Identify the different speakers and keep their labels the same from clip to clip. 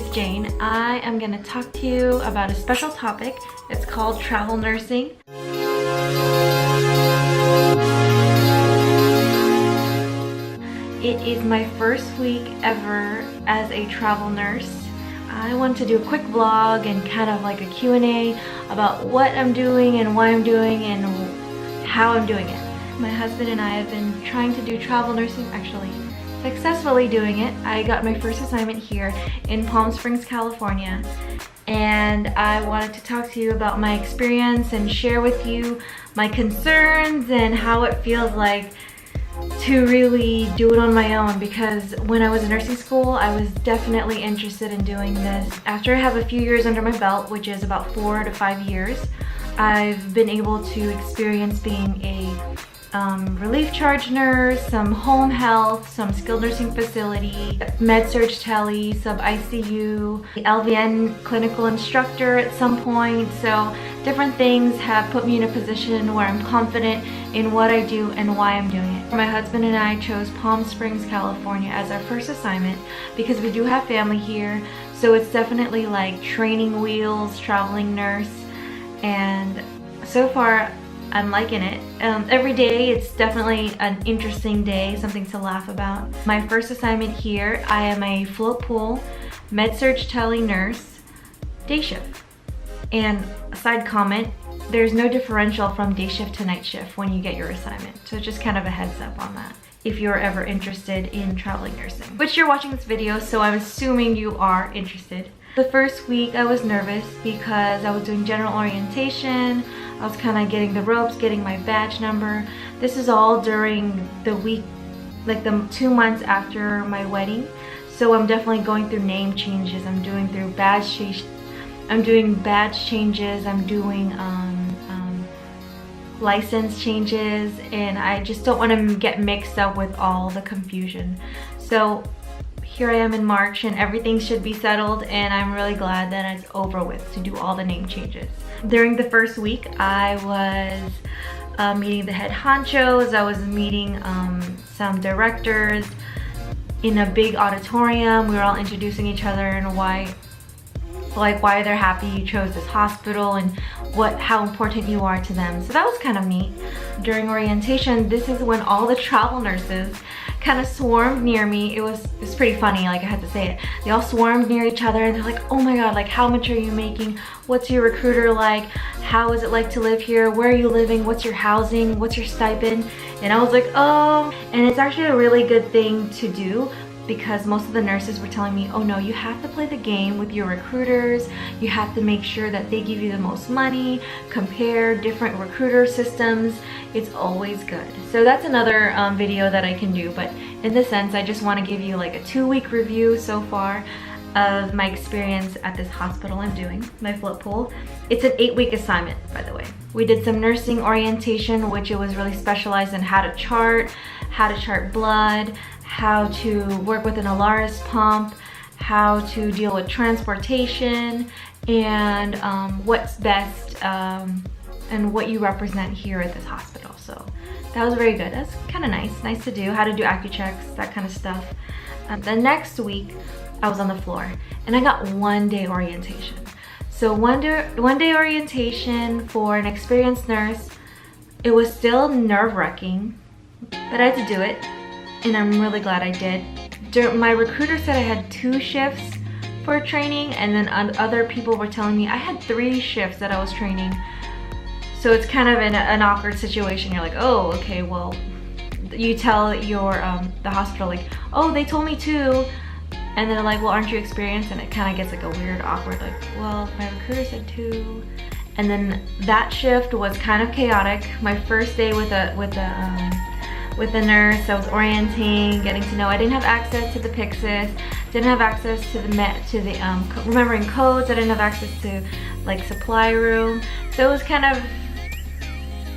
Speaker 1: is Jane. I am going to talk to you about a special topic. It's called travel nursing. It is my first week ever as a travel nurse. I want to do a quick vlog and kind of like a Q&A about what I'm doing and why I'm doing and how I'm doing it. My husband and I have been trying to do travel nursing, actually successfully doing it. I got my first assignment here in Palm Springs, California, and I wanted to talk to you about my experience and share with you my concerns and how it feels like to really do it on my own, because when I was in nursing school I was definitely interested in doing this. After I have a few years under my belt, which is about 4 to 5 years, I've been able to experience being a relief charge nurse, some home health, some skilled nursing facility, med-surg tele, sub-ICU, LVN clinical instructor at some point. So different things have put me in a position where I'm confident in what I do and why I'm doing it. My husband and I chose Palm Springs, California as our first assignment because we do have family here. So it's definitely like training wheels, traveling nurse, and so far I'm liking it. Every day it's definitely an interesting day, something to laugh about. My first assignment here, I am a float pool med-surg tele nurse, day shift. And a side comment, there's no differential from day shift to night shift when you get your assignment. So just kind of a heads up on that if you're ever interested in traveling nursing. But you're watching this video, so I'm assuming you are interested. The first week I was nervous because I was doing general orientation. I was kind of getting the ropes, getting my badge number. This is all during the week, like the 2 months after my wedding. So I'm definitely going through name changes. I'm doing badge changes. I'm doing license changes, and I just don't want to get mixed up with all the confusion. So here I am in March and everything should be settled, and I'm really glad that it's over with to do all the name changes. During the first week I was meeting the head honchos. I was meeting some directors in a big auditorium. We were all introducing each other and why they're happy you chose this hospital and how important you are to them. So that was kind of neat. During orientation, this is when all the travel nurses kind of swarmed near me. It was pretty funny, like I had to say it. They all swarmed near each other and they're like, oh my god, like how much are you making? What's your recruiter like? How is it like to live here? Where are you living? What's your housing? What's your stipend? And I was like, oh. And it's actually a really good thing to do, because most of the nurses were telling me, oh no, you have to play the game with your recruiters. You have to make sure that they give you the most money, compare different recruiter systems. It's always good. So that's another video that I can do, but in this sense, I just want to give you like a 2-week review so far of my experience at this hospital I'm doing, my float pool. It's an 8-week assignment, by the way. We did some nursing orientation, which it was really specialized in how to chart blood, how to work with an Alaris pump, how to deal with transportation, and what's best and what you represent here at this hospital. So that was very good. That's kind of nice to do, how to do AccuChecks, that kind of stuff. The next week I was on the floor and I got 1 day orientation. So one day orientation for an experienced nurse. It was still nerve-wracking, but I had to do it, and I'm really glad I did. My recruiter said I had 2 shifts for training, and then other people were telling me I had 3 shifts that I was training. So it's kind of an awkward situation. You're like, oh, okay, well, you tell your the hospital like, oh, they told me 2, and they're like, well, aren't you experienced? And it kind of gets like a weird, awkward, like, well, my recruiter said 2. And then that shift was kind of chaotic. My first day with the nurse, I was orienting, getting to know. I didn't have access to the Pyxis, didn't have access to the remembering codes. I didn't have access to like supply room. So it was kind of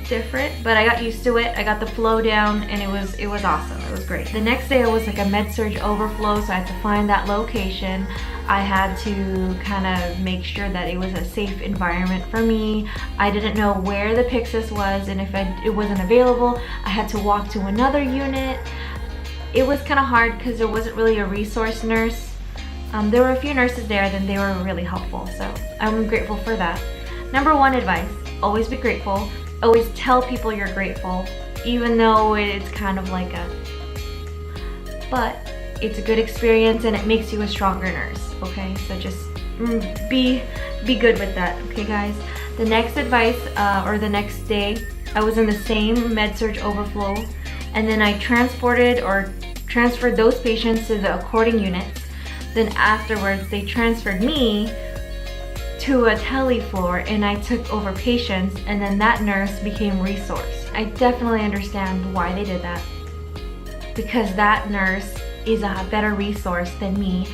Speaker 1: different, but I got used to it. I got the flow down, and it was awesome. It was great. The next day it was like a med-surg overflow, so I had to find that location. I had to kind of make sure that it was a safe environment for me. I didn't know where the Pyxis was, and if it wasn't available, I had to walk to another unit. It was kind of hard because there wasn't really a resource nurse There were a few nurses there, then they were really helpful, so I'm grateful for that. Number one advice, always be grateful. Always tell people you're grateful, even though it's kind of like but it's a good experience and it makes you a stronger nurse, okay? So just be good with that, okay guys? The next advice, or the next day, I was in the same med-surg overflow, and then I transferred those patients to the according units. Then afterwards, they transferred me to a tele floor, and I took over patients, and then that nurse became resource. I definitely understand why they did that, because that nurse is a better resource than me,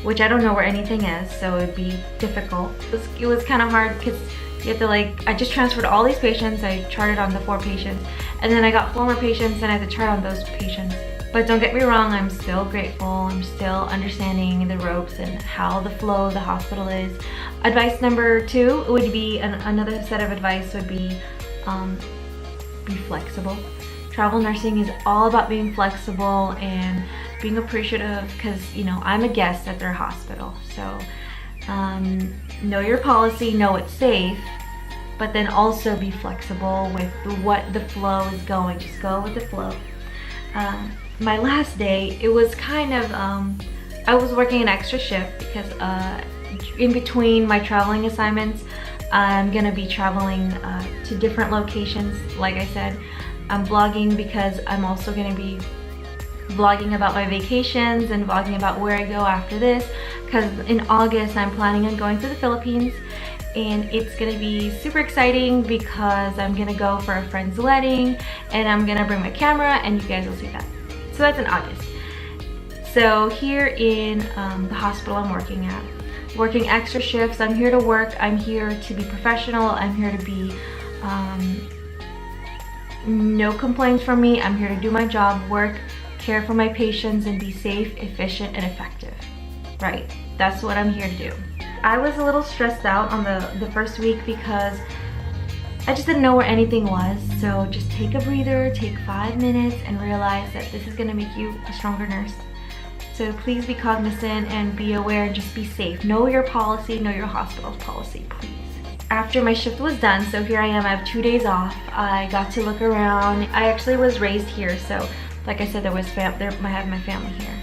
Speaker 1: which I don't know where anything is, so it'd be difficult. It was kind of hard because you have to I just transferred all these patients, I charted on the 4 patients, and then I got 4 more patients and I had to chart on those patients. But don't get me wrong, I'm still grateful, I'm still understanding the ropes and how the flow of the hospital is. Advice number 2 would be, another set of advice would be flexible. Travel nursing is all about being flexible and being appreciative, because you know, I'm a guest at their hospital. So know your policy, know it's safe, but then also be flexible with what the flow is going. Just go with the flow. My last day, it was kind of, I was working an extra shift because in between my traveling assignments, I'm gonna be traveling to different locations. Like I said, I'm vlogging because I'm also gonna be vlogging about my vacations and vlogging about where I go after this, because in August I'm planning on going to the Philippines, and it's gonna be super exciting because I'm gonna go for a friend's wedding and I'm gonna bring my camera, and you guys will see that. So that's in August. So here in the hospital I'm working at, working extra shifts. I'm here to work, I'm here to be professional, I'm here to be no complaints from me. I'm here to do my job, work, care for my patients, and be safe, efficient, and effective. Right, that's what I'm here to do. I was a little stressed out on the first week because I just didn't know where anything was. So just take a breather, take 5 minutes, and realize that this is gonna make you a stronger nurse. So please be cognizant and be aware and just be safe. Know your policy, know your hospital's policy, please. After my shift was done, so here I am, I have 2 days off. I got to look around. I actually was raised here, so like I said, I had my family here.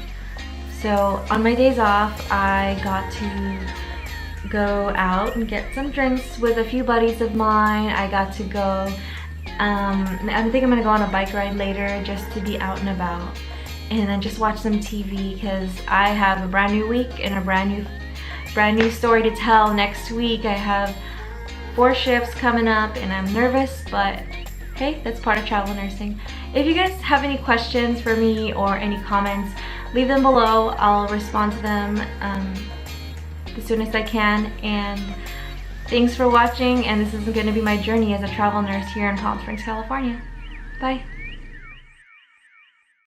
Speaker 1: So on my days off, I got to go out and get some drinks with a few buddies of mine. I got to go, I think I'm gonna go on a bike ride later just to be out and about, and then just watch some TV, because I have a brand new week and a brand new story to tell next week. I have 4 shifts coming up and I'm nervous, but hey, that's part of travel nursing. If you guys have any questions for me or any comments, leave them below. I'll respond to them as soon as I can. And thanks for watching, and this is going to be my journey as a travel nurse here in Palm Springs, California. Bye.